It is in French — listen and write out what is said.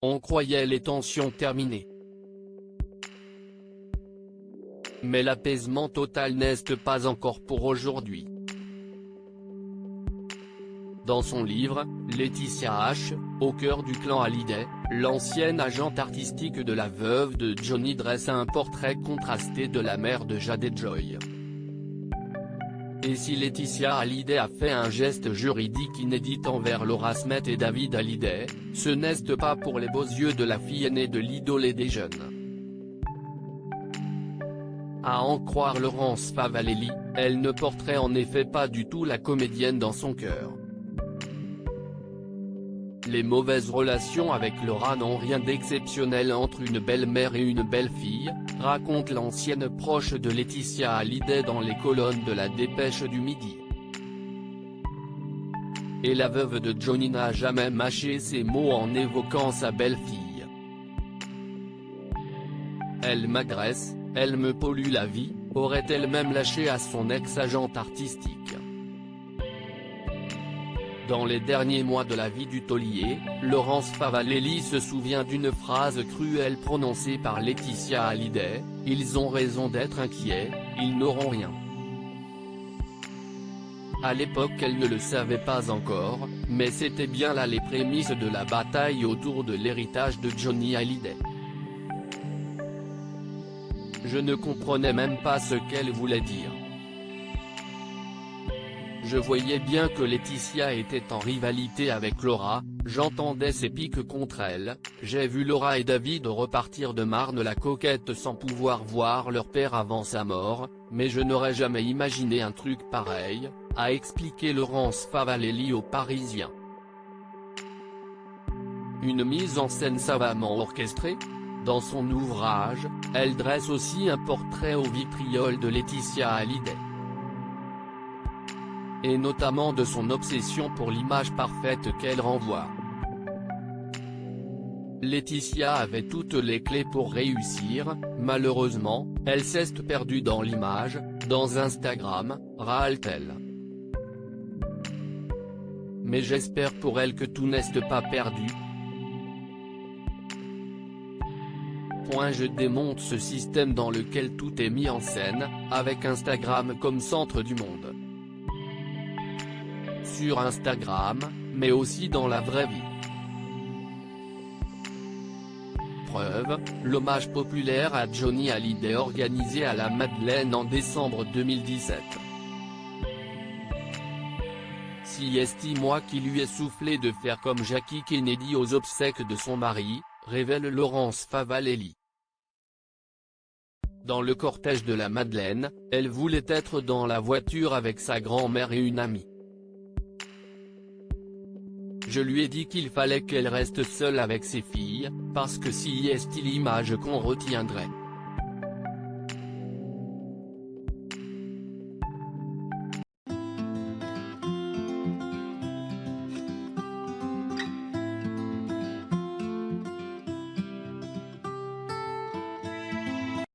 On croyait les tensions terminées. Mais l'apaisement total n'est pas encore pour aujourd'hui. Dans son livre, Laetitia H., au cœur du clan Hallyday, l'ancienne agente artistique de la veuve de Johnny dresse un portrait contrasté de la mère de Jade et Joy. Et si Laetitia Hallyday a fait un geste juridique inédit envers Laura Smet et David Hallyday, ce n'est pas pour les beaux yeux de la fille aînée de l'idole et des jeunes. À en croire Laurence Favalelli, elle ne porterait en effet pas du tout la comédienne dans son cœur. Les mauvaises relations avec Laura n'ont rien d'exceptionnel entre une belle-mère et une belle-fille, raconte l'ancienne proche de Laetitia Hallyday dans les colonnes de la Dépêche du Midi. Et la veuve de Johnny n'a jamais mâché ses mots en évoquant sa belle-fille. Elle m'agresse, elle me pollue la vie, aurait-elle même lâché à son ex-agente artistique. Dans les derniers mois de la vie du taulier, Laurence Favalelli se souvient d'une phrase cruelle prononcée par Laetitia Hallyday: « Ils ont raison d'être inquiets, ils n'auront rien ». À l'époque elle ne le savait pas encore, mais c'était bien là les prémices de la bataille autour de l'héritage de Johnny Hallyday. Je ne comprenais même pas ce qu'elle voulait dire. Je voyais bien que Laetitia était en rivalité avec Laura, j'entendais ses piques contre elle, j'ai vu Laura et David repartir de Marne la coquette sans pouvoir voir leur père avant sa mort, mais je n'aurais jamais imaginé un truc pareil, a expliqué Laurence Favalelli aux Parisiens. Une mise en scène savamment orchestrée ? Dans son ouvrage, elle dresse aussi un portrait au vitriol de Laetitia Hallyday. Et notamment de son obsession pour l'image parfaite qu'elle renvoie. Laetitia avait toutes les clés pour réussir, malheureusement, elle s'est perdue dans l'image, dans Instagram, râle-t-elle. Mais j'espère pour elle que tout n'est pas perdu. Je démonte ce système dans lequel tout est mis en scène, avec Instagram comme centre du monde. Sur Instagram, mais aussi dans la vraie vie. Preuve, l'hommage populaire à Johnny Hallyday organisé à la Madeleine en décembre 2017. Si estime-moi qui lui est soufflé de faire comme Jackie Kennedy aux obsèques de son mari, révèle Laurence Favalelli. Dans le cortège de la Madeleine, elle voulait être dans la voiture avec sa grand-mère et une amie. Je lui ai dit qu'il fallait qu'elle reste seule avec ses filles, parce que si est l'image qu'on retiendrait.